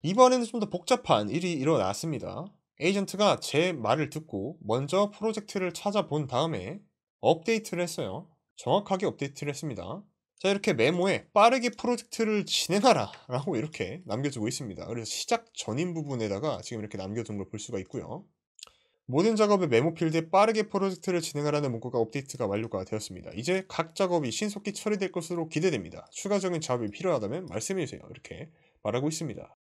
이번에는 좀 더 복잡한 일이 일어났습니다. 에이전트가 제 말을 듣고 먼저 프로젝트를 찾아본 다음에 업데이트를 했어요. 정확하게 업데이트를 했습니다. 자, 이렇게 메모에 빠르게 프로젝트를 진행하라 라고 이렇게 남겨주고 있습니다. 그래서 시작 전인 부분에다가 지금 이렇게 남겨둔 걸 볼 수가 있고요. 모든 작업의 메모 필드에 빠르게 프로젝트를 진행하라는 문구가 업데이트가 완료가 되었습니다. 이제 각 작업이 신속히 처리될 것으로 기대됩니다. 추가적인 작업이 필요하다면 말씀해주세요. 이렇게 말하고 있습니다.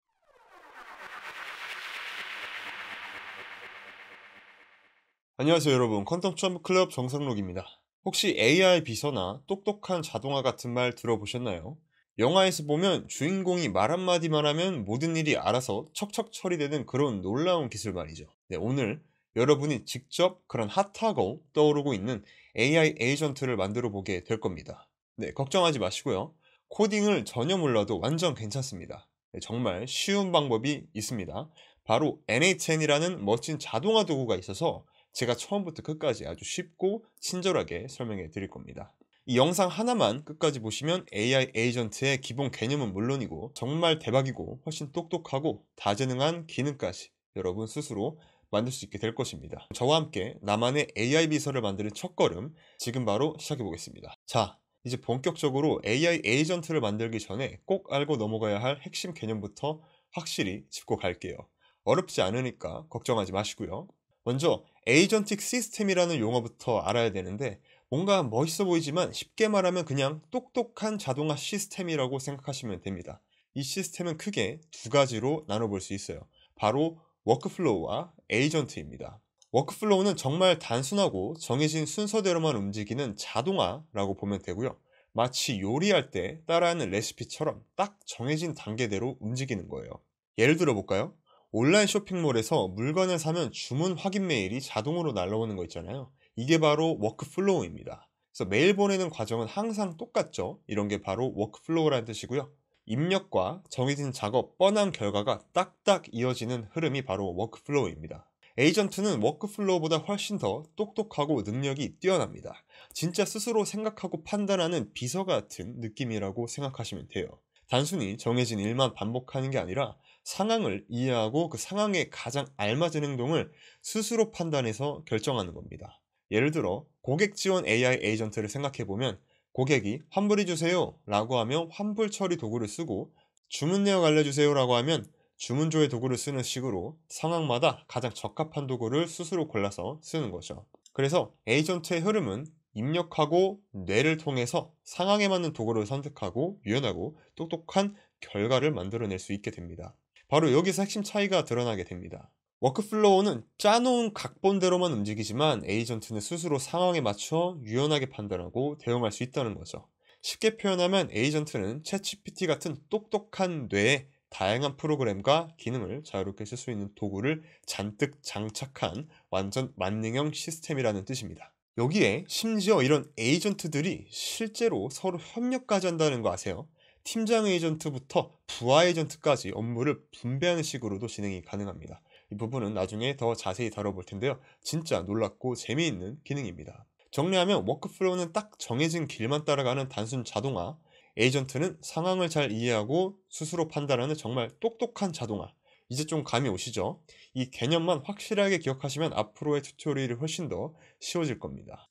안녕하세요 여러분, 컨텀 점프 클럽 정상록입니다. 혹시 AI 비서나 똑똑한 자동화 같은 말 들어보셨나요? 영화에서 보면 주인공이 말 한마디만 하면 모든 일이 알아서 척척 처리되는 그런 놀라운 기술 말이죠. 네, 오늘 여러분이 직접 그런 핫하고 떠오르고 있는 AI 에이전트를 만들어 보게 될 겁니다. 네, 걱정하지 마시고요. 코딩을 전혀 몰라도 완전 괜찮습니다. 네, 정말 쉬운 방법이 있습니다. 바로 N8N이라는 멋진 자동화 도구가 있어서 제가 처음부터 끝까지 아주 쉽고 친절하게 설명해 드릴 겁니다. 이 영상 하나만 끝까지 보시면 AI 에이전트의 기본 개념은 물론이고 정말 대박이고 훨씬 똑똑하고 다재능한 기능까지 여러분 스스로 만들 수 있게 될 것입니다. 저와 함께 나만의 AI 비서를 만드는 첫걸음 지금 바로 시작해 보겠습니다. 자, 이제 본격적으로 AI 에이전트를 만들기 전에 꼭 알고 넘어가야 할 핵심 개념부터 확실히 짚고 갈게요. 어렵지 않으니까 걱정하지 마시고요. 먼저 에이전틱 시스템이라는 용어부터 알아야 되는데 뭔가 멋있어 보이지만 쉽게 말하면 그냥 똑똑한 자동화 시스템이라고 생각하시면 됩니다. 이 시스템은 크게 두 가지로 나눠볼 수 있어요. 바로 워크플로우와 에이전트입니다. 워크플로우는 정말 단순하고 정해진 순서대로만 움직이는 자동화라고 보면 되고요. 마치 요리할 때 따라하는 레시피처럼 딱 정해진 단계대로 움직이는 거예요. 예를 들어 볼까요? 온라인 쇼핑몰에서 물건을 사면 주문 확인 메일이 자동으로 날라오는 거 있잖아요. 이게 바로 워크플로우입니다. 그래서 메일 보내는 과정은 항상 똑같죠. 이런 게 바로 워크플로우라는 뜻이고요. 입력과 정해진 작업, 뻔한 결과가 딱딱 이어지는 흐름이 바로 워크플로우입니다. 에이전트는 워크플로우보다 훨씬 더 똑똑하고 능력이 뛰어납니다. 진짜 스스로 생각하고 판단하는 비서 같은 느낌이라고 생각하시면 돼요. 단순히 정해진 일만 반복하는 게 아니라 상황을 이해하고 그 상황에 가장 알맞은 행동을 스스로 판단해서 결정하는 겁니다. 예를 들어 고객 지원 AI 에이전트를 생각해 보면 고객이 환불해 주세요 라고 하면 환불 처리 도구를 쓰고 주문 내역 알려주세요 라고 하면 주문 조회 도구를 쓰는 식으로 상황마다 가장 적합한 도구를 스스로 골라서 쓰는 거죠. 그래서 에이전트의 흐름은 입력하고 뇌를 통해서 상황에 맞는 도구를 선택하고 유연하고 똑똑한 결과를 만들어낼 수 있게 됩니다. 바로 여기서 핵심 차이가 드러나게 됩니다. 워크플로우는 짜놓은 각본대로만 움직이지만 에이전트는 스스로 상황에 맞춰 유연하게 판단하고 대응할 수 있다는 거죠. 쉽게 표현하면 에이전트는 챗GPT 같은 똑똑한 뇌에 다양한 프로그램과 기능을 자유롭게 쓸 수 있는 도구를 잔뜩 장착한 완전 만능형 시스템이라는 뜻입니다. 여기에 심지어 이런 에이전트들이 실제로 서로 협력까지 한다는 거 아세요? 팀장 에이전트부터 부하 에이전트까지 업무를 분배하는 식으로도 진행이 가능합니다. 이 부분은 나중에 더 자세히 다뤄볼 텐데요. 진짜 놀랍고 재미있는 기능입니다. 정리하면 워크플로우는 딱 정해진 길만 따라가는 단순 자동화, 에이전트는 상황을 잘 이해하고 스스로 판단하는 정말 똑똑한 자동화. 이제 좀 감이 오시죠? 이 개념만 확실하게 기억하시면 앞으로의 튜토리얼이 훨씬 더 쉬워질 겁니다.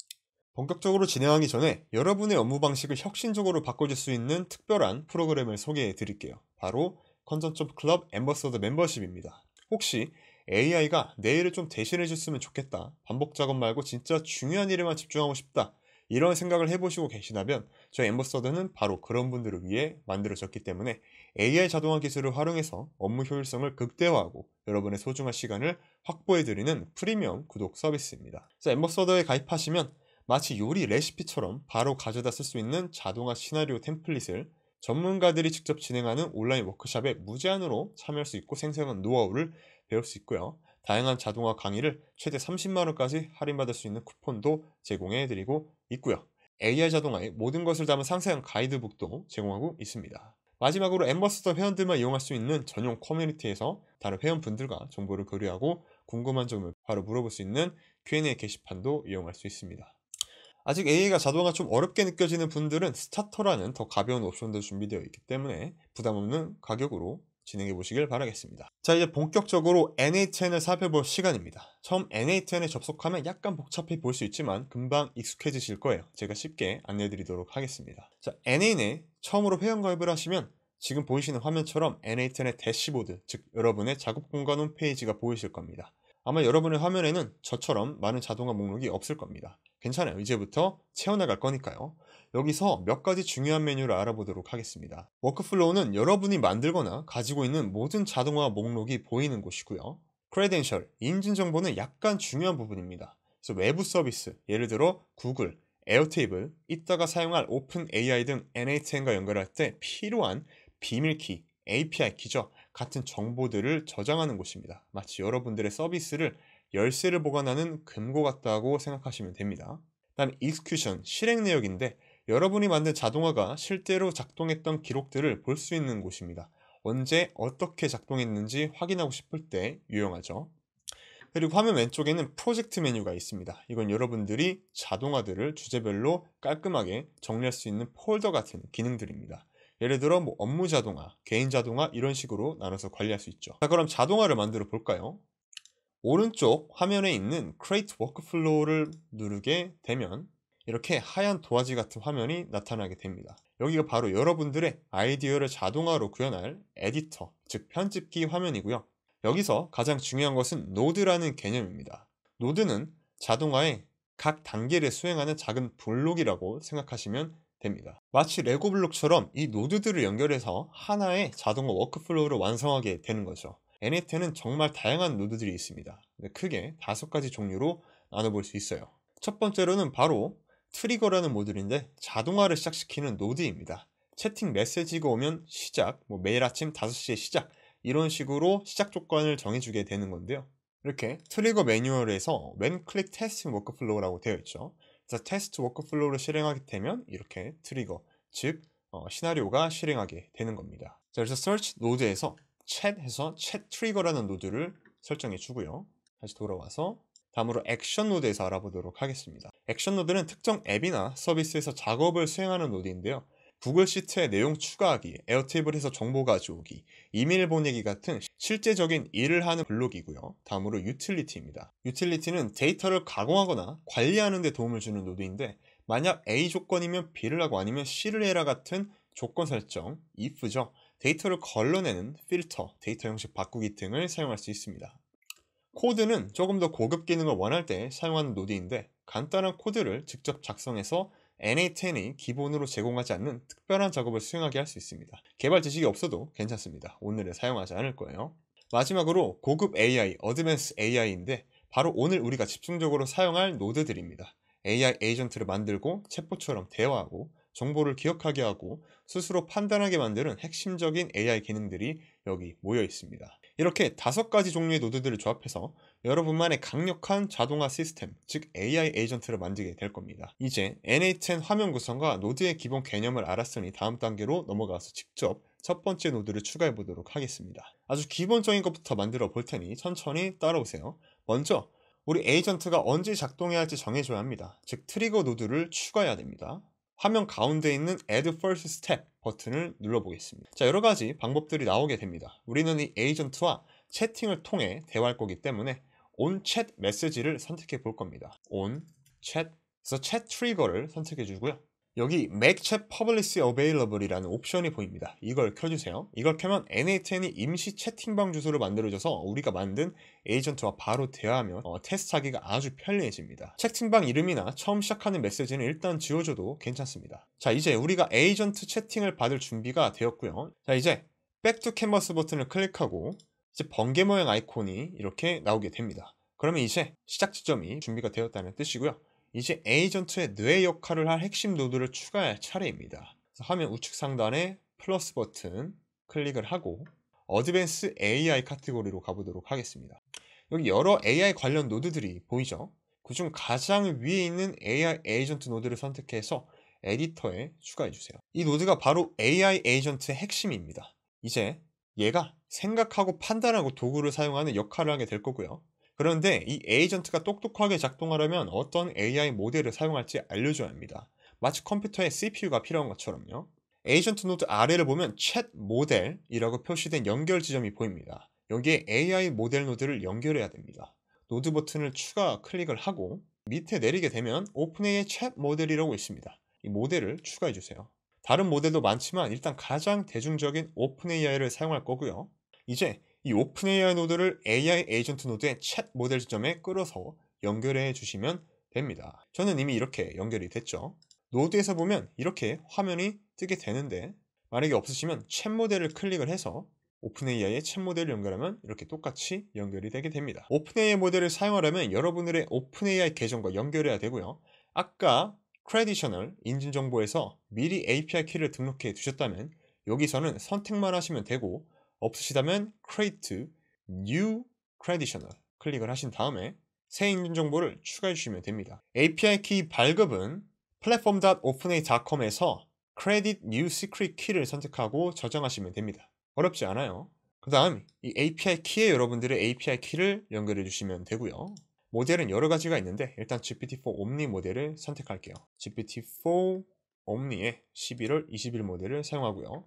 본격적으로 진행하기 전에 여러분의 업무 방식을 혁신적으로 바꿔줄 수 있는 특별한 프로그램을 소개해 드릴게요. 바로 컨전 클럽 앰버서더 멤버십입니다. 혹시 AI가 내 일을 좀 대신해 줬으면 좋겠다, 반복 작업 말고 진짜 중요한 일에만 집중하고 싶다, 이런 생각을 해보시고 계시다면 저희 앰버서더는 바로 그런 분들을 위해 만들어졌기 때문에 AI 자동화 기술을 활용해서 업무 효율성을 극대화하고 여러분의 소중한 시간을 확보해드리는 프리미엄 구독 서비스입니다. 그래서 앰버서더에 가입하시면 마치 요리 레시피처럼 바로 가져다 쓸 수 있는 자동화 시나리오 템플릿을 전문가들이 직접 진행하는 온라인 워크숍에 무제한으로 참여할 수 있고 생생한 노하우를 배울 수 있고요. 다양한 자동화 강의를 최대 30만원까지 할인받을 수 있는 쿠폰도 제공해드리고 있고요. AI 자동화의 모든 것을 담은 상세한 가이드북도 제공하고 있습니다. 마지막으로 앰버서더 회원들만 이용할 수 있는 전용 커뮤니티에서 다른 회원분들과 정보를 교류하고 궁금한 점을 바로 물어볼 수 있는 Q&A 게시판도 이용할 수 있습니다. 아직 AI가 자동화 좀 어렵게 느껴지는 분들은 스타터라는 더 가벼운 옵션도 준비되어 있기 때문에 부담없는 가격으로 진행해 보시길 바라겠습니다. 자, 이제 본격적으로 N8N을 살펴볼 시간입니다. 처음 N8N에 접속하면 약간 복잡해 보일 수 있지만 금방 익숙해지실 거예요. 제가 쉽게 안내해 드리도록 하겠습니다. 자, N8N에 처음으로 회원가입을 하시면 지금 보이시는 화면처럼 N8N의 대시보드, 즉 여러분의 작업 공간 홈페이지가 보이실 겁니다. 아마 여러분의 화면에는 저처럼 많은 자동화 목록이 없을 겁니다. 괜찮아요. 이제부터 채워나갈 거니까요. 여기서 몇 가지 중요한 메뉴를 알아보도록 하겠습니다. 워크플로우는 여러분이 만들거나 가지고 있는 모든 자동화 목록이 보이는 곳이고요. 크레덴셜, 인증 정보는 약간 중요한 부분입니다. 그래서 외부 서비스, 예를 들어 구글, 에어테이블, 이따가 사용할 오픈 AI 등 N8N과 연결할 때 필요한 비밀키, API 키죠. 같은 정보들을 저장하는 곳입니다. 마치 여러분들의 서비스를 열쇠를 보관하는 금고 같다고 생각하시면 됩니다. 다음 execution, 실행 내역인데 여러분이 만든 자동화가 실제로 작동했던 기록들을 볼 수 있는 곳입니다. 언제 어떻게 작동했는지 확인하고 싶을 때 유용하죠. 그리고 화면 왼쪽에는 프로젝트 메뉴가 있습니다. 이건 여러분들이 자동화들을 주제별로 깔끔하게 정리할 수 있는 폴더 같은 기능들입니다. 예를 들어 업무 자동화, 개인 자동화 이런 식으로 나눠서 관리할 수 있죠. 자, 그럼 자동화를 만들어 볼까요? 오른쪽 화면에 있는 Create Workflow를 누르게 되면 이렇게 하얀 도화지 같은 화면이 나타나게 됩니다. 여기가 바로 여러분들의 아이디어를 자동화로 구현할 에디터, 즉 편집기 화면이고요. 여기서 가장 중요한 것은 노드라는 개념입니다. 노드는 자동화의 각 단계를 수행하는 작은 블록이라고 생각하시면 됩니다. 마치 레고 블록처럼 이 노드들을 연결해서 하나의 자동화 워크플로우를 완성하게 되는 거죠. N8N은 정말 다양한 노드들이 있습니다. 크게 5가지 종류로 나눠볼 수 있어요. 첫 번째로는 바로 트리거라는 모듈인데 자동화를 시작시키는 노드입니다. 채팅 메시지가 오면 시작, 매일 아침 5시에 시작 이런 식으로 시작 조건을 정해주게 되는 건데요. 이렇게 트리거 매뉴얼에서 when click testing workflow라고 되어 있죠. 그래서 테스트 워크플로우를 실행하게 되면 이렇게 트리거, 즉 시나리오가 실행하게 되는 겁니다. 자, 그래서 search 노드에서 chat 해서 chat trigger라는 노드를 설정해 주고요. 다시 돌아와서 다음으로 액션 노드에서 알아보도록 하겠습니다. 액션 노드는 특정 앱이나 서비스에서 작업을 수행하는 노드인데요. 구글 시트에 내용 추가하기, 에어테이블에서 정보 가져오기, 이메일 보내기 같은 실제적인 일을 하는 블록이고요. 다음으로 유틸리티입니다. 유틸리티는 데이터를 가공하거나 관리하는 데 도움을 주는 노드인데 만약 A 조건이면 B를 하고 아니면 C를 해라 같은 조건 설정, if죠. 데이터를 걸러내는 필터, 데이터 형식 바꾸기 등을 사용할 수 있습니다. 코드는 조금 더 고급 기능을 원할 때 사용하는 노드인데 간단한 코드를 직접 작성해서 N8N이 기본으로 제공하지 않는 특별한 작업을 수행하게 할 수 있습니다. 개발 지식이 없어도 괜찮습니다. 오늘은 사용하지 않을 거예요. 마지막으로 고급 AI, 어드밴스 AI인데 바로 오늘 우리가 집중적으로 사용할 노드들입니다. AI 에이전트를 만들고 챗봇처럼 대화하고 정보를 기억하게 하고 스스로 판단하게 만드는 핵심적인 AI 기능들이 여기 모여 있습니다. 이렇게 5가지 종류의 노드들을 조합해서 여러분만의 강력한 자동화 시스템, 즉 AI 에이전트를 만들게 될 겁니다. 이제 N8N 화면 구성과 노드의 기본 개념을 알았으니 다음 단계로 넘어가서 직접 첫 번째 노드를 추가해 보도록 하겠습니다. 아주 기본적인 것부터 만들어 볼 테니 천천히 따라오세요. 먼저 우리 에이전트가 언제 작동해야 할지 정해줘야 합니다. 즉 트리거 노드를 추가해야 됩니다. 화면 가운데 있는 Add First Step 버튼을 눌러보겠습니다. 자, 여러가지 방법들이 나오게 됩니다. 우리는 이 에이전트와 채팅을 통해 대화할 거기 때문에 On Chat 메시지를 선택해 볼 겁니다. On Chat, 그래서 Chat 트리거를 선택해 주고요. 여기 Make Chat Publicly Available 이라는 옵션이 보입니다. 이걸 켜주세요. 이걸 켜면 N8N이 임시 채팅방 주소를 만들어줘서 우리가 만든 에이전트와 바로 대화하면 테스트하기가 아주 편리해집니다. 채팅방 이름이나 처음 시작하는 메시지는 일단 지워줘도 괜찮습니다. 자, 이제 우리가 에이전트 채팅을 받을 준비가 되었고요. 자, 이제 Back to Canvas 버튼을 클릭하고 이제 번개 모양 아이콘이 이렇게 나오게 됩니다. 그러면 이제 시작 지점이 준비가 되었다는 뜻이고요. 이제 에이전트의 뇌 역할을 할 핵심 노드를 추가할 차례입니다. 그래서 화면 우측 상단에 플러스 버튼 클릭을 하고 어드밴스 AI 카테고리로 가보도록 하겠습니다. 여기 여러 AI 관련 노드들이 보이죠? 그중 가장 위에 있는 AI 에이전트 노드를 선택해서 에디터에 추가해주세요. 이 노드가 바로 AI 에이전트의 핵심입니다. 이제 얘가 생각하고 판단하고 도구를 사용하는 역할을 하게 될 거고요. 그런데 이 에이전트가 똑똑하게 작동하려면 어떤 AI 모델을 사용할지 알려줘야 합니다. 마치 컴퓨터에 CPU가 필요한 것처럼요. 에이전트 노드 아래를 보면 챗 모델이라고 표시된 연결 지점이 보입니다. 여기에 AI 모델 노드를 연결해야 됩니다. 노드 버튼을 추가 클릭을 하고 밑에 내리게 되면 오픈AI 챗 모델이라고 있습니다. 이 모델을 추가해 주세요. 다른 모델도 많지만 일단 가장 대중적인 오픈AI를 사용할 거고요. 이제 이 오픈AI 노드를 AI 에이전트 노드의 챗 모델 지점에 끌어서 연결해 주시면 됩니다. 저는 이미 이렇게 연결이 됐죠. 노드에서 보면 이렇게 화면이 뜨게 되는데 만약에 없으시면 챗 모델을 클릭을 해서 오픈AI의 챗 모델을 연결하면 이렇게 똑같이 연결이 되게 됩니다. 오픈AI 모델을 사용하려면 여러분들의 오픈AI 계정과 연결해야 되고요. 아까 크레디셔널 인증 정보에서 미리 API 키를 등록해 두셨다면 여기서는 선택만 하시면 되고 없으시다면 Create New Creditional 클릭을 하신 다음에 새 인증 정보를 추가해 주시면 됩니다. API 키 발급은 platform.openai.com에서 Credit New Secret Key를 선택하고 저장하시면 됩니다. 어렵지 않아요. 그 다음 이 API 키에 여러분들의 API 키를 연결해 주시면 되고요. 모델은 여러 가지가 있는데 일단 GPT-4 Omni 모델을 선택할게요. GPT-4 Omni의 11월 20일 모델을 사용하고요.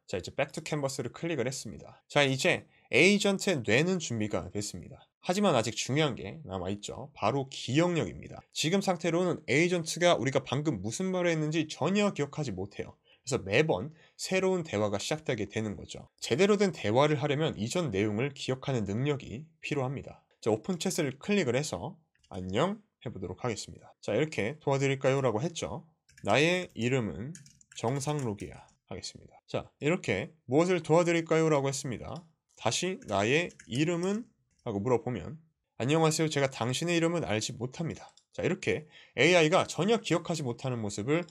자, 이제 Back to Canvas를 클릭을 했습니다. 자, 이제 에이전트의 뇌는 준비가 됐습니다. 하지만 아직 중요한 게 남아있죠. 바로 기억력입니다. 지금 상태로는 에이전트가 우리가 방금 무슨 말을 했는지 전혀 기억하지 못해요. 그래서 매번 새로운 대화가 시작되게 되는 거죠. 제대로 된 대화를 하려면 이전 내용을 기억하는 능력이 필요합니다. 자, 오픈 챗을 클릭을 해서 안녕 해보도록 하겠습니다. 자, 이렇게 도와드릴까요? 라고 했죠. 나의 이름은 정상록이야 하겠습니다. 자, 이렇게 무엇을 도와드릴까요? 라고 했습니다. 다시 나의 이름은? 라고 물어보면 안녕하세요. 제가 당신의 이름은 알지 못합니다. 자, 이렇게 AI가 전혀 기억하지 못하는 모습을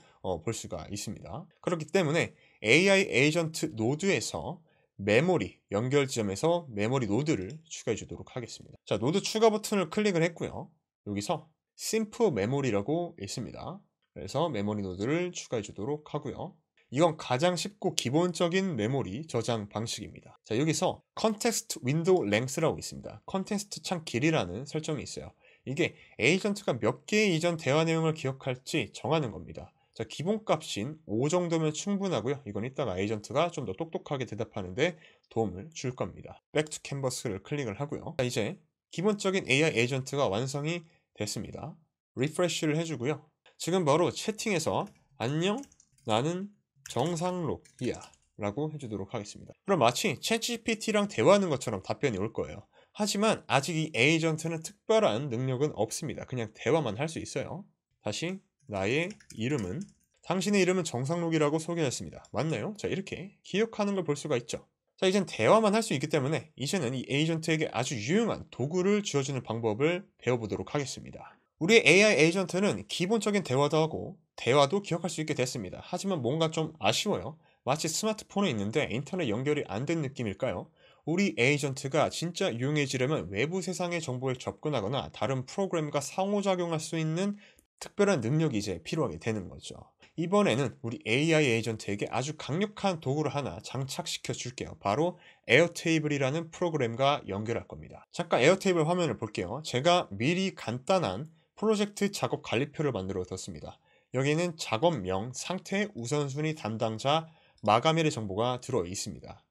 볼 수가 있습니다. 그렇기 때문에 AI 에이전트 노드에서 메모리 연결 지점에서 메모리 노드를 추가해 주도록 하겠습니다. 자, 노드 추가 버튼을 클릭을 했고요. 여기서 심플 메모리라고 있습니다. 그래서 메모리 노드를 추가해 주도록 하고요. 이건 가장 쉽고 기본적인 메모리 저장 방식입니다. 자, 여기서 컨텍스트 윈도우 랭스라고 있습니다. 컨텍스트 창 길이라는 설정이 있어요. 이게 에이전트가 몇 개의 이전 대화 내용을 기억할지 정하는 겁니다. 자, 기본값인 5 정도면 충분하고요. 이건 이따가 에이전트가 좀 더 똑똑하게 대답하는데 도움을 줄 겁니다. Back to Canvas를 클릭을 하고요. 자, 이제 기본적인 AI 에이전트가 완성이 됐습니다. 리프레쉬를 해주고요. 지금 바로 채팅에서 안녕, 나는 정상록이야 라고 해주도록 하겠습니다. 그럼 마치 챗GPT랑 대화하는 것처럼 답변이 올 거예요. 하지만 아직 이 에이전트는 특별한 능력은 없습니다. 그냥 대화만 할 수 있어요. 다시 나의 이름은 당신의 이름은 정상록이라고 소개했습니다. 맞나요? 자, 이렇게 기억하는 걸 볼 수가 있죠. 자, 이젠 대화만 할 수 있기 때문에 이제는 이 에이전트에게 아주 유용한 도구를 주어주는 방법을 배워보도록 하겠습니다. 우리의 AI 에이전트는 기본적인 대화도 하고 대화도 기억할 수 있게 됐습니다. 하지만 뭔가 좀 아쉬워요. 마치 스마트폰에 있는데 인터넷 연결이 안 된 느낌일까요? 우리 에이전트가 진짜 유용해지려면 외부 세상의 정보에 접근하거나 다른 프로그램과 상호작용할 수 있는 특별한 능력이 이제 필요하게 되는 거죠. 이번에는 우리 AI 에이전트에게 아주 강력한 도구를 하나 장착시켜 줄게요. 바로 에어테이블이라는 프로그램과 연결할 겁니다. 잠깐 에어테이블 화면을 볼게요. 제가 미리 간단한 프로젝트 작업 관리표를 만들어 뒀습니다. 여기는 작업명, 상태, 우선순위 담당자, 마감일의 정보가 들어 있습니다.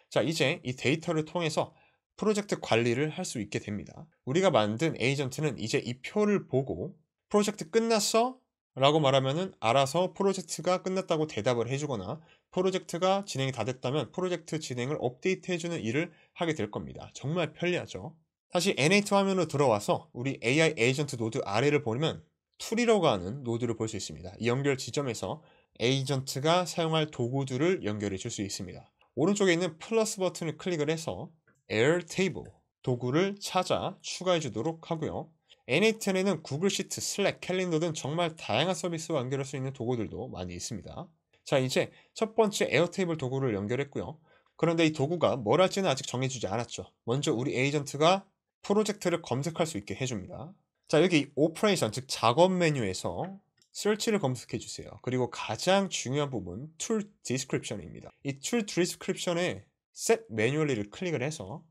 자, 이제 이 데이터를 통해서 프로젝트 관리를 할 수 있게 됩니다. 우리가 만든 에이전트는 이제 이 표를 보고 프로젝트 끝났어? 라고 말하면은 알아서 프로젝트가 끝났다고 대답을 해주거나 프로젝트가 진행이 다 됐다면 프로젝트 진행을 업데이트해주는 일을 하게 될 겁니다. 정말 편리하죠. 다시 N8 화면으로 들어와서 우리 AI 에이전트 노드 아래를 보면 툴이라고 하는 노드를 볼 수 있습니다. 이 연결 지점에서 에이전트가 사용할 도구들을 연결해 줄 수 있습니다. 오른쪽에 있는 플러스 버튼을 클릭을 해서 Airtable 도구를 찾아 추가해 주도록 하고요. N8에는 구글 시트, 슬랙, 캘린더 등 정말 다양한 서비스와 연결할 수 있는 도구들도 많이 있습니다. 자, 이제 첫 번째 에어테이블 도구를 연결했고요. 그런데 이 도구가 뭘 할지는 아직 정해주지 않았죠. 먼저 우리 에이전트가 프로젝트를 검색할 수 있게 해줍니다. 자, 여기 오퍼레이션, 즉 작업 메뉴에서 search를 검색해 주세요. 그리고 가장 중요한 부분 툴 디스크립션입니다. 이 툴 디스크립션에 set 매뉴얼리를 클릭을 해서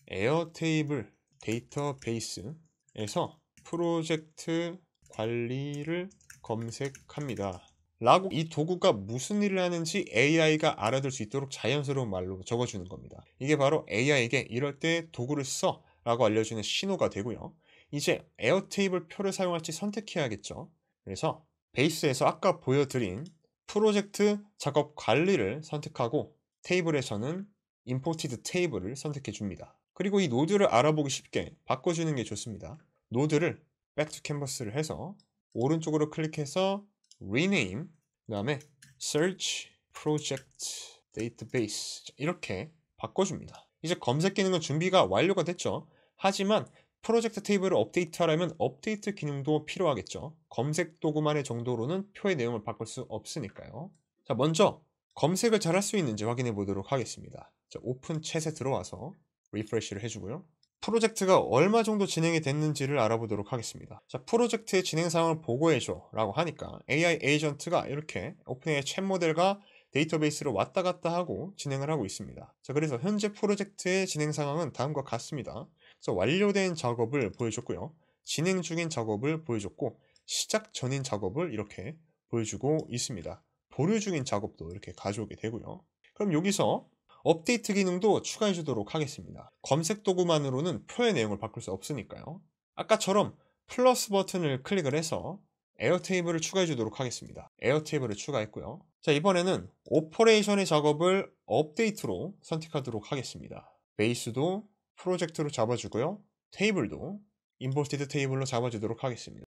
에어테이블 데이터베이스에서 프로젝트 관리를 검색합니다 라고 이 도구가 무슨 일을 하는지 AI가 알아들 수 있도록 자연스러운 말로 적어주는 겁니다. 이게 바로 AI에게 이럴 때 도구를 써 라고 알려주는 신호가 되고요. 이제 에어테이블 표를 사용할지 선택해야겠죠. 그래서 베이스에서 아까 보여드린 프로젝트 작업 관리를 선택하고 테이블에서는 imported table을 선택해 줍니다. 그리고 이 노드를 알아보기 쉽게 바꿔주는 게 좋습니다. 노드를 back to canvas를 해서 오른쪽으로 클릭해서 rename, 그 다음에 search project database 이렇게 바꿔줍니다. 이제 검색 기능은 준비가 완료가 됐죠. 하지만 프로젝트 테이블을 업데이트하려면 업데이트 기능도 필요하겠죠. 검색 도구만의 정도로는 표의 내용을 바꿀 수 없으니까요. 자, 먼저 검색을 잘 할 수 있는지 확인해 보도록 하겠습니다. 자, 오픈 챗에 들어와서 리프레시를 해주고요. 프로젝트가 얼마 정도 진행이 됐는지를 알아보도록 하겠습니다. 자, 프로젝트의 진행 상황을 보고해줘 라고 하니까 AI 에이전트가 이렇게 오픈AI 챗 모델과 데이터베이스를 왔다 갔다 하고 진행을 하고 있습니다. 자, 그래서 현재 프로젝트의 진행 상황은 다음과 같습니다. 그래서 완료된 작업을 보여줬고요. 진행 중인 작업을 보여줬고 시작 전인 작업을 이렇게 보여주고 있습니다. 보류 중인 작업도 이렇게 가져오게 되고요. 그럼 여기서 업데이트 기능도 추가해 주도록 하겠습니다. 검색 도구만으로는 표의 내용을 바꿀 수 없으니까요. 아까처럼 플러스 버튼을 클릭을 해서 에어테이블을 추가해 주도록 하겠습니다. 에어테이블을 추가했고요. 자, 이번에는 오퍼레이션의 작업을 업데이트로 선택하도록 하겠습니다. 베이스도 프로젝트로 잡아주고요. 테이블도 imported 테이블로 잡아주도록 하겠습니다.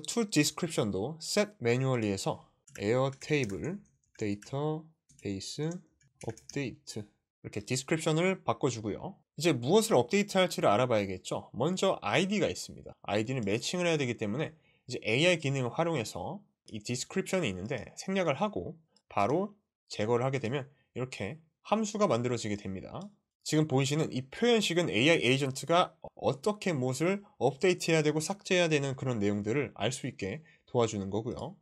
to description도 set manually에서 에어테이블 데이터베이스 업데이트 이렇게 디스크립션을 바꿔주고요. 이제 무엇을 업데이트할지를 알아봐야겠죠. 먼저 ID가 있습니다. ID는 매칭을 해야 되기 때문에 이제 AI 기능을 활용해서 이 디스크립션이 있는데 생략을 하고 바로 제거를 하게 되면 이렇게 함수가 만들어지게 됩니다. 지금 보이시는 이 표현식은 AI 에이전트가 어떻게 무엇을 업데이트해야 되고 삭제해야 되는 그런 내용들을 알 수 있게 도와주는 거고요.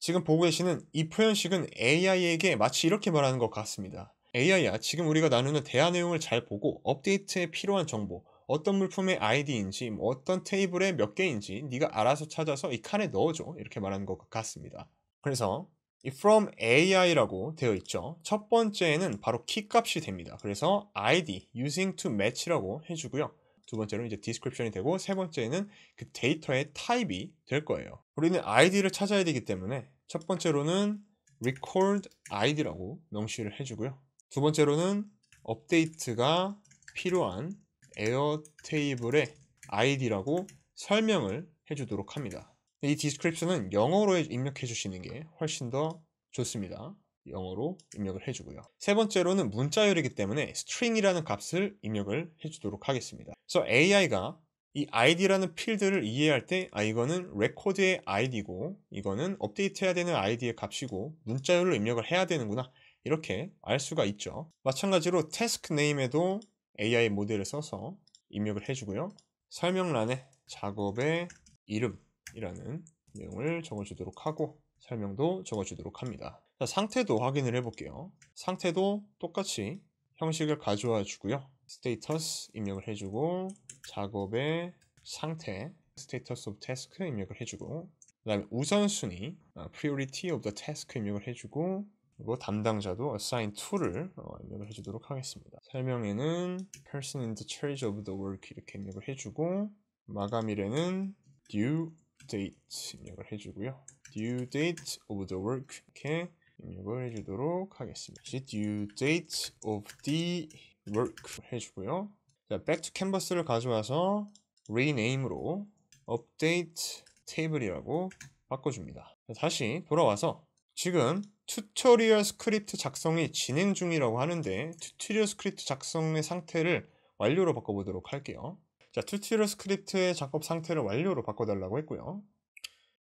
지금 보고 계시는 이 표현식은 AI에게 마치 이렇게 말하는 것 같습니다. AI야, 지금 우리가 나누는 대화 내용을 잘 보고 업데이트에 필요한 정보, 어떤 물품의 아이디인지, 어떤 테이블에 몇 개인지 네가 알아서 찾아서 이 칸에 넣어줘. 이렇게 말하는 것 같습니다. 그래서 이 from AI라고 되어 있죠. 첫 번째는 바로 키 값이 됩니다. 그래서 ID, using to match라고 해주고요. 두 번째로는 이제 description이 되고 세 번째는 그 데이터의 타입이 될 거예요. 우리는 ID를 찾아야 되기 때문에 첫 번째로는 record ID라고 명시를 해주고요. 두 번째로는 업데이트가 필요한 에어 테이블의 ID라고 설명을 해주도록 합니다. 이 디스크립션은 영어로 입력해 주시는 게 훨씬 더 좋습니다. 영어로 입력을 해주고요. 세 번째로는 문자열이기 때문에 string이라는 값을 입력을 해주도록 하겠습니다. 그래서 AI가 이 ID라는 필드를 이해할 때 이거는 레코드의 ID고 이거는 업데이트해야 되는 ID의 값이고 문자열로 입력을 해야 되는구나 이렇게 알 수가 있죠. 마찬가지로 task name에도 AI 모델을 써서 입력을 해주고요. 설명란에 작업의 이름이라는 내용을 적어주도록 하고 설명도 적어주도록 합니다. 자, 상태도 확인을 해볼게요. 상태도 똑같이 형식을 가져와 주고요. 스테이터스 입력을 해주고 작업의 상태 status of task 입력을 해주고 그 다음에 우선순위 priority of the task 입력을 해주고 그리고 담당자도 assign to를 입력을 해주도록 하겠습니다. 설명에는 person in the charge of the work 이렇게 입력을 해주고 마감일에는 due date 입력을 해주고요. due date of the work 이렇게 입력을 해주도록 하겠습니다. due date of the work 해주고요. 자, back to canvas를 가져와서 rename으로 update table이라고 바꿔줍니다. 자, 다시 돌아와서 지금 튜토리얼 스크립트 작성이 진행 중이라고 하는데 튜토리얼 스크립트 작성의 상태를 완료로 바꿔보도록 할게요. 자, 튜토리얼 스크립트의 작업 상태를 완료로 바꿔달라고 했고요.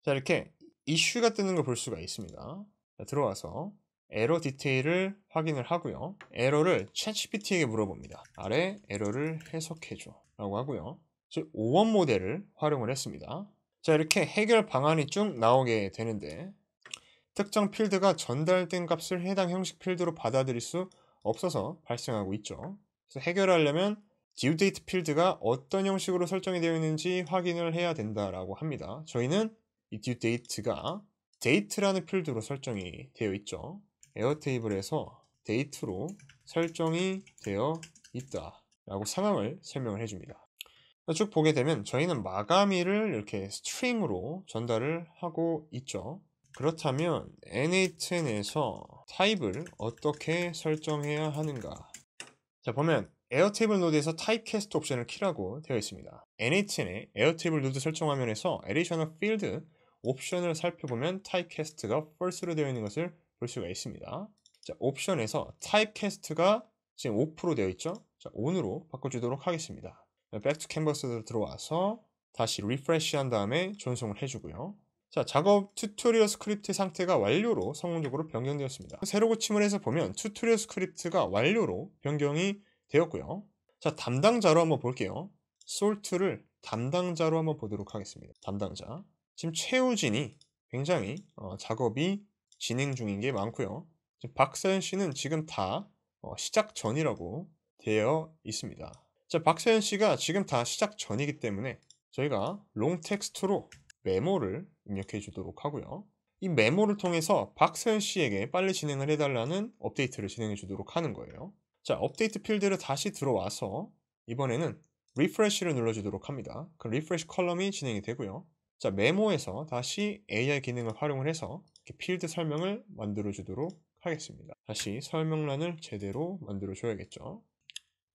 자, 이렇게 이슈가 뜨는 걸 볼 수가 있습니다. 자, 들어와서 에러 디테일을 확인을 하고요. 에러를 챗GPT에게 물어봅니다. 아래 에러를 해석해줘 라고 하고요. 즉 5원 모델을 활용을 했습니다. 자, 이렇게 해결 방안이 쭉 나오게 되는데 특정 필드가 전달된 값을 해당 형식 필드로 받아들일 수 없어서 발생하고 있죠. 그래서 해결하려면 due date 필드가 어떤 형식으로 설정이 되어 있는지 확인을 해야 된다라고 합니다. 저희는 이 due date가 date라는 필드로 설정이 되어 있죠. 에어테이블에서 date로 설정이 되어 있다 라고 상황을 설명을 해줍니다. 쭉 보게 되면 저희는 마감일을 이렇게 스트링으로 전달을 하고 있죠. 그렇다면 n8n에서 타입을 어떻게 설정해야 하는가? 자, 보면 에어테이블 노드에서 타입캐스트 옵션을 키라고 되어 있습니다. n8n의 에어테이블 노드 설정 화면에서 Additional Field 옵션을 살펴보면 타입캐스트가 false로 되어 있는 것을 볼 수가 있습니다. 자, 옵션에서 타입캐스트가 지금 오프로 되어 있죠. 자, on으로 바꿔주도록 하겠습니다. Back to Canvas로 들어와서 다시 리프레시 한 다음에 전송을 해주고요. 자, 작업 튜토리얼 스크립트 상태가 완료로 성공적으로 변경되었습니다. 새로 고침을 해서 보면 튜토리얼 스크립트가 완료로 변경이 되었고요. 자, 담당자로 한번 볼게요. 솔트를 담당자로 한번 보도록 하겠습니다. 담당자. 지금 최우진이 굉장히 작업이 진행 중인 게 많고요. 지금 박서연 씨는 지금 다 시작 전이라고 되어 있습니다. 자, 박서연 씨가 지금 다 시작 전이기 때문에 저희가 롱 텍스트로 메모를 입력해 주도록 하고요. 이 메모를 통해서 박서연 씨에게 빨리 진행을 해달라는 업데이트를 진행해 주도록 하는 거예요. 자, 업데이트 필드를 다시 들어와서 이번에는 리프레시를 눌러주도록 합니다. 그럼 리프레시 컬럼이 진행이 되고요. 자, 메모에서 다시 AI 기능을 활용을 해서 이렇게 필드 설명을 만들어 주도록 하겠습니다. 다시 설명란을 제대로 만들어 줘야겠죠.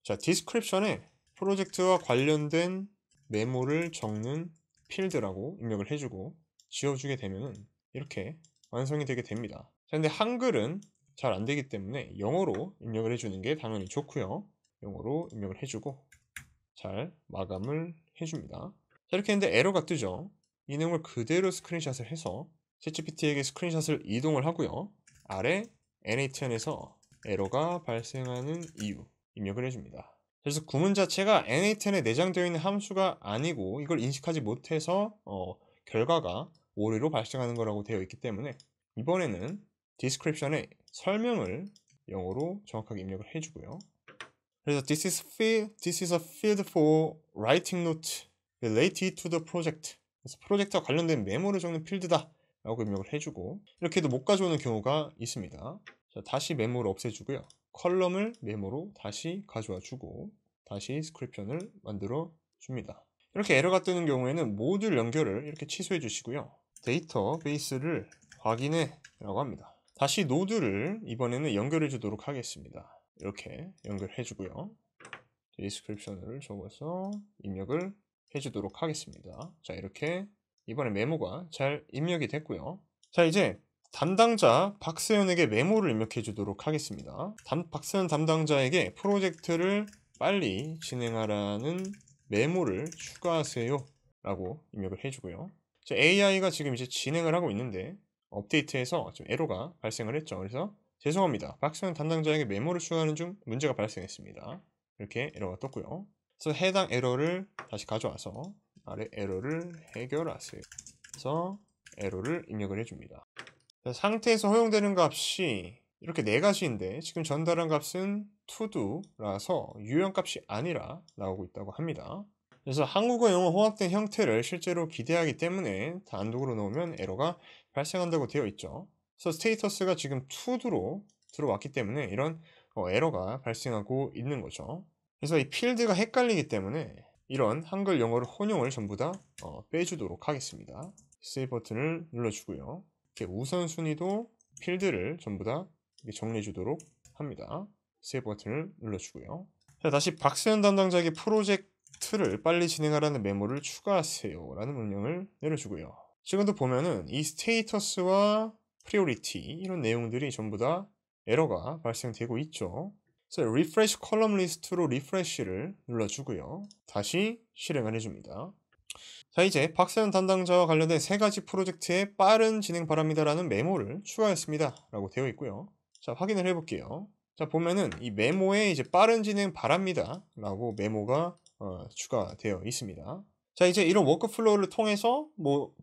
자, 디스크립션에 프로젝트와 관련된 메모를 적는 필드라고 입력을 해주고 지워주게 되면은 이렇게 완성이 되게 됩니다. 자, 근데 한글은 잘 안되기 때문에 영어로 입력을 해주는 게 당연히 좋고요. 영어로 입력을 해주고 잘 마감을 해줍니다. 자, 이렇게 했는데 에러가 뜨죠. 이 내용을 그대로 스크린샷을 해서 챗GPT에게 스크린샷을 이동을 하고요. 아래 n8n에서 에러가 발생하는 이유 입력을 해줍니다. 그래서 구문 자체가 n8n에 내장되어 있는 함수가 아니고 이걸 인식하지 못해서 결과가 오류로 발생하는 거라고 되어 있기 때문에 이번에는 디스크립션에 설명을 영어로 정확하게 입력을 해주고요. 그래서 this is a field for writing note related to the project. 그래서 프로젝트와 관련된 메모를 적는 필드다 라고 입력을 해주고 이렇게 해도 못 가져오는 경우가 있습니다. 자, 다시 메모를 없애주고요. 컬럼을 메모로 다시 가져와 주고 다시 스크립션을 만들어 줍니다. 이렇게 에러가 뜨는 경우에는 모듈 연결을 이렇게 취소해 주시고요. 데이터베이스를 확인해 라고 합니다. 다시 노드를 이번에는 연결해 주도록 하겠습니다. 이렇게 연결해 주고요. 디스크립션을 적어서 입력을 해 주도록 하겠습니다. 자, 이렇게 이번에 메모가 잘 입력이 됐고요. 자, 이제 담당자 박세현에게 메모를 입력해 주도록 하겠습니다. 박세현 담당자에게 프로젝트를 빨리 진행하라는 메모를 추가하세요 라고 입력을 해주고요. AI가 지금 이제 진행을 하고 있는데 업데이트해서 좀 에러가 발생을 했죠. 그래서 죄송합니다. 박세현 담당자에게 메모를 추가하는 중 문제가 발생했습니다. 이렇게 에러가 떴고요. 그래서 해당 에러를 다시 가져와서 아래 에러를 해결하세요. 그래서 에러를 입력을 해줍니다. 상태에서 허용되는 값이 이렇게 네 가지인데 지금 전달한 값은 to도라서 유형 값이 아니라 나오고 있다고 합니다. 그래서 한국어 영어 혼합된 형태를 실제로 기대하기 때문에 단독으로 넣으면 에러가 발생한다고 되어 있죠. 그래서 스테이터스가 지금 to로 들어왔기 때문에 이런 에러가 발생하고 있는 거죠. 그래서 이 필드가 헷갈리기 때문에 이런 한글 영어를 혼용을 전부 다 빼주도록 하겠습니다. 세이브 버튼을 눌러주고요. 이렇게 우선순위도 필드를 전부 다 정리해 주도록 합니다. 세이브 버튼을 눌러주고요. 자, 다시 박세현 담당자에게 프로젝트를 빨리 진행하라는 메모를 추가하세요 라는 명령을 내려주고요. 지금도 보면은 이 스테이터스와 프리오리티 이런 내용들이 전부 다 에러가 발생되고 있죠. 그래서 리프레시 컬럼 리스트로 리프레시를 눌러주고요. 다시 실행을 해줍니다. 자, 이제 박세현 담당자와 관련된 세 가지 프로젝트에 빠른 진행 바랍니다 라는 메모를 추가했습니다 라고 되어 있고요. 자, 확인을 해볼게요. 자, 보면은 이 메모에 이제 빠른 진행 바랍니다 라고 메모가 추가되어 있습니다. 자, 이제 이런 워크플로우를 통해서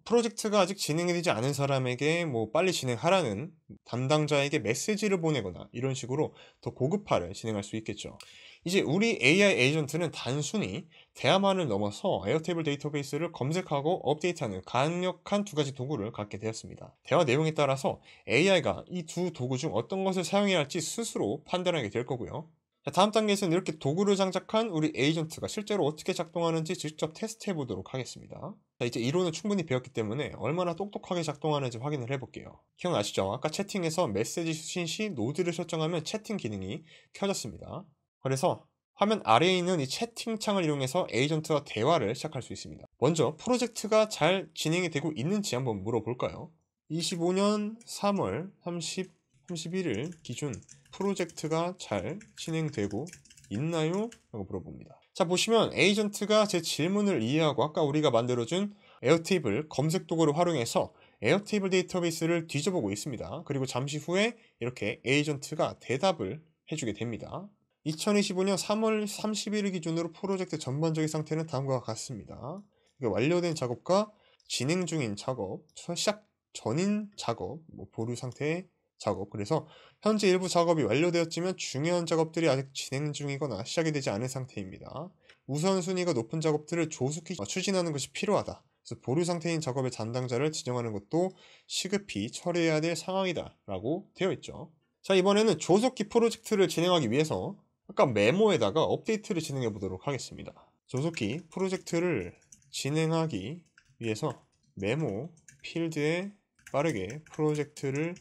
프로젝트가 아직 진행이 되지 않은 사람에게 빨리 진행하라는 담당자에게 메시지를 보내거나 이런 식으로 더 고급화를 진행할 수 있겠죠. 이제 우리 AI 에이전트는 단순히 대화만을 넘어서 에어테이블 데이터베이스를 검색하고 업데이트하는 강력한 두 가지 도구를 갖게 되었습니다. 대화 내용에 따라서 AI가 이 두 도구 중 어떤 것을 사용해야 할지 스스로 판단하게 될 거고요. 자, 다음 단계에서는 이렇게 도구를 장착한 우리 에이전트가 실제로 어떻게 작동하는지 직접 테스트해 보도록 하겠습니다. 자, 이제 이론을 충분히 배웠기 때문에 얼마나 똑똑하게 작동하는지 확인을 해볼게요. 기억나시죠? 아까 채팅에서 메시지 수신 시 노드를 설정하면 채팅 기능이 켜졌습니다. 그래서 화면 아래에 있는 이 채팅창을 이용해서 에이전트와 대화를 시작할 수 있습니다. 먼저 프로젝트가 잘 진행이 되고 있는지 한번 물어볼까요? 25년 3월 31일 기준 프로젝트가 잘 진행되고 있나요? 라고 물어봅니다. 자, 보시면 에이전트가 제 질문을 이해하고 아까 우리가 만들어준 에어테이블 검색 도구를 활용해서 에어테이블 데이터베이스를 뒤져보고 있습니다. 그리고 잠시 후에 이렇게 에이전트가 대답을 해주게 됩니다. 2025년 3월 30일 기준으로 프로젝트 전반적인 상태는 다음과 같습니다. 완료된 작업과 진행 중인 작업, 시작 전인 작업, 보류 상태의 작업. 그래서 현재 일부 작업이 완료되었지만 중요한 작업들이 아직 진행 중이거나 시작이 되지 않은 상태입니다. 우선순위가 높은 작업들을 조속히 추진하는 것이 필요하다. 그래서 보류 상태인 작업의 담당자를 지정하는 것도 시급히 처리해야 될 상황이다 라고 되어 있죠. 자, 이번에는 조속히 프로젝트를 진행하기 위해서 아까 메모에다가 업데이트를 진행해 보도록 하겠습니다. 조속히 프로젝트를 진행하기 위해서 메모 필드에 빠르게 프로젝트를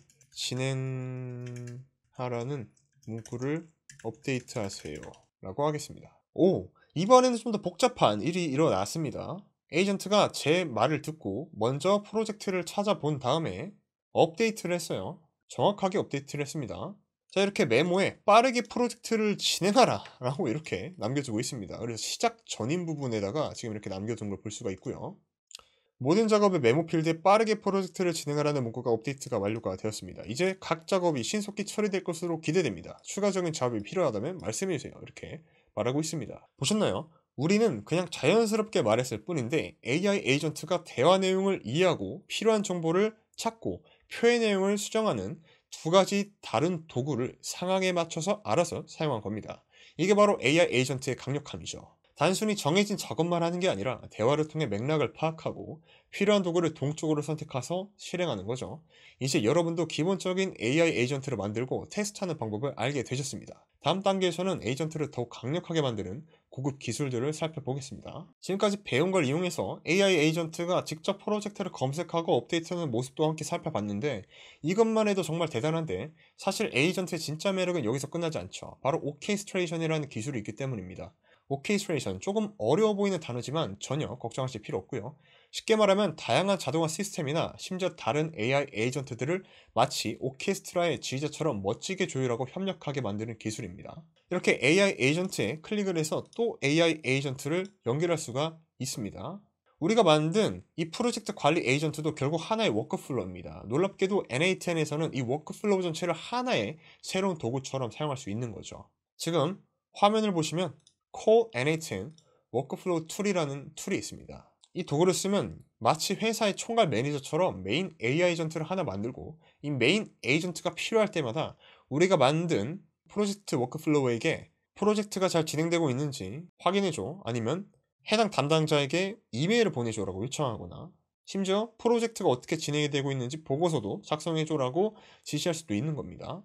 진행하라는 문구를 업데이트하세요 라고 하겠습니다. 이번에는 좀 더 복잡한 일이 일어났습니다. 에이전트가 제 말을 듣고 먼저 프로젝트를 찾아본 다음에 업데이트를 했어요. 정확하게 업데이트를 했습니다. 자, 이렇게 메모에 빠르게 프로젝트를 진행하라 라고 이렇게 남겨주고 있습니다. 그래서 시작 전인 부분에다가 지금 이렇게 남겨둔 걸 볼 수가 있고요. 모든 작업의 메모 필드에 빠르게 프로젝트를 진행하라는 문구가 업데이트가 완료가 되었습니다. 이제 각 작업이 신속히 처리될 것으로 기대됩니다. 추가적인 작업이 필요하다면 말씀해주세요. 이렇게 말하고 있습니다. 보셨나요? 우리는 그냥 자연스럽게 말했을 뿐인데 AI 에이전트가 대화 내용을 이해하고 필요한 정보를 찾고 표의 내용을 수정하는 두 가지 다른 도구를 상황에 맞춰서 알아서 사용한 겁니다. 이게 바로 AI 에이전트의 강력함이죠. 단순히 정해진 작업만 하는 게 아니라 대화를 통해 맥락을 파악하고 필요한 도구를 동적으로 선택해서 실행하는 거죠. 이제 여러분도 기본적인 AI 에이전트를 만들고 테스트하는 방법을 알게 되셨습니다. 다음 단계에서는 에이전트를 더욱 강력하게 만드는 고급 기술들을 살펴보겠습니다. 지금까지 배운 걸 이용해서 AI 에이전트가 직접 프로젝트를 검색하고 업데이트하는 모습도 함께 살펴봤는데 이것만 해도 정말 대단한데 사실 에이전트의 진짜 매력은 여기서 끝나지 않죠. 바로 오케스트레이션이라는 기술이 있기 때문입니다. 오케스트레이션, 조금 어려워 보이는 단어지만 전혀 걱정하실 필요 없고요. 쉽게 말하면 다양한 자동화 시스템이나 심지어 다른 AI 에이전트들을 마치 오케스트라의 지휘자처럼 멋지게 조율하고 협력하게 만드는 기술입니다. 이렇게 AI 에이전트에 클릭을 해서 또 AI 에이전트를 연결할 수가 있습니다. 우리가 만든 이 프로젝트 관리 에이전트도 결국 하나의 워크플로우입니다. 놀랍게도 N8N에서는 이 워크플로우 전체를 하나의 새로운 도구처럼 사용할 수 있는 거죠. 지금 화면을 보시면 Core N8N 워크플로우 툴이라는 툴이 있습니다. 이 도구를 쓰면 마치 회사의 총괄 매니저처럼 메인 AI 에이전트를 하나 만들고 이 메인 에이전트가 필요할 때마다 우리가 만든 프로젝트 워크플로우에게 프로젝트가 잘 진행되고 있는지 확인해줘, 아니면 해당 담당자에게 이메일을 보내줘라고 요청하거나 심지어 프로젝트가 어떻게 진행이 되고 있는지 보고서도 작성해줘라고 지시할 수도 있는 겁니다.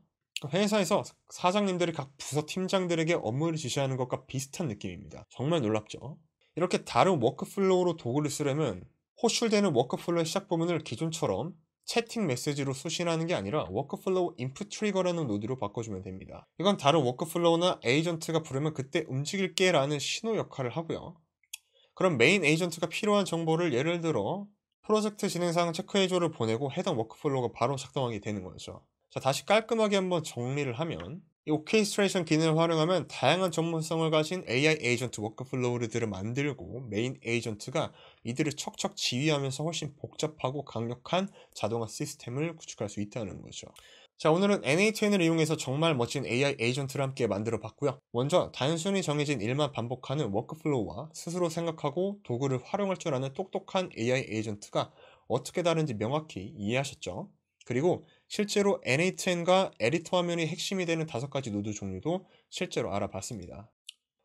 회사에서 사장님들이 각 부서 팀장들에게 업무를 지시하는 것과 비슷한 느낌입니다. 정말 놀랍죠? 이렇게 다른 워크플로우로 도구를 쓰려면 호출되는 워크플로우의 시작 부분을 기존처럼 채팅 메시지로 수신하는 게 아니라 워크플로우 인풋 트리거라는 노드로 바꿔주면 됩니다. 이건 다른 워크플로우나 에이전트가 부르면 그때 움직일게 라는 신호 역할을 하고요. 그럼 메인 에이전트가 필요한 정보를 예를 들어 프로젝트 진행상 체크해줘를 보내고 해당 워크플로우가 바로 작동하게 되는 거죠. 자, 다시 깔끔하게 한번 정리를 하면 이 오케스트레이션 기능을 활용하면 다양한 전문성을 가진 AI 에이전트 워크플로우들을 만들고 메인 에이전트가 이들을 척척 지휘하면서 훨씬 복잡하고 강력한 자동화 시스템을 구축할 수 있다는 거죠. 자, 오늘은 N8N을 이용해서 정말 멋진 AI 에이전트를 함께 만들어 봤고요. 먼저 단순히 정해진 일만 반복하는 워크플로우와 스스로 생각하고 도구를 활용할 줄 아는 똑똑한 AI 에이전트가 어떻게 다른지 명확히 이해하셨죠? 그리고 실제로 N8N과 에디터 화면이 핵심이 되는 5가지 노드 종류도 실제로 알아봤습니다.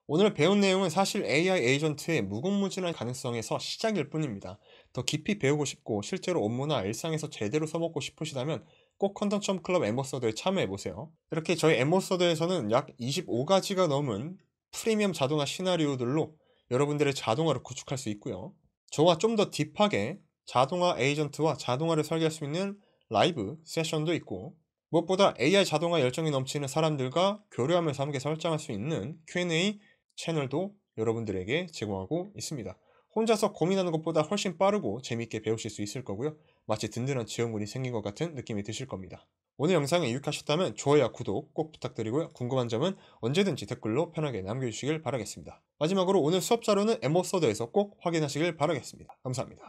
오늘 배운 내용은 사실 AI 에이전트의 무궁무진한 가능성에서 시작일 뿐입니다. 더 깊이 배우고 싶고 실제로 업무나 일상에서 제대로 써먹고 싶으시다면 꼭 컨텀점 클럽 엠버서더에 참여해보세요. 이렇게 저희 엠버서더에서는 약 25가지가 넘은 프리미엄 자동화 시나리오들로 여러분들의 자동화를 구축할 수 있고요. 저와 좀 더 딥하게 자동화 에이전트와 자동화를 설계할 수 있는 라이브 세션도 있고, 무엇보다 AI 자동화 열정이 넘치는 사람들과 교류하면서 함께 설정할 수 있는 Q&A 채널도 여러분들에게 제공하고 있습니다. 혼자서 고민하는 것보다 훨씬 빠르고 재밌게 배우실 수 있을 거고요. 마치 든든한 지원군이 생긴 것 같은 느낌이 드실 겁니다. 오늘 영상이 유익하셨다면 좋아요와 구독 꼭 부탁드리고요. 궁금한 점은 언제든지 댓글로 편하게 남겨주시길 바라겠습니다. 마지막으로 오늘 수업 자료는 엠버서더에서 꼭 확인하시길 바라겠습니다. 감사합니다.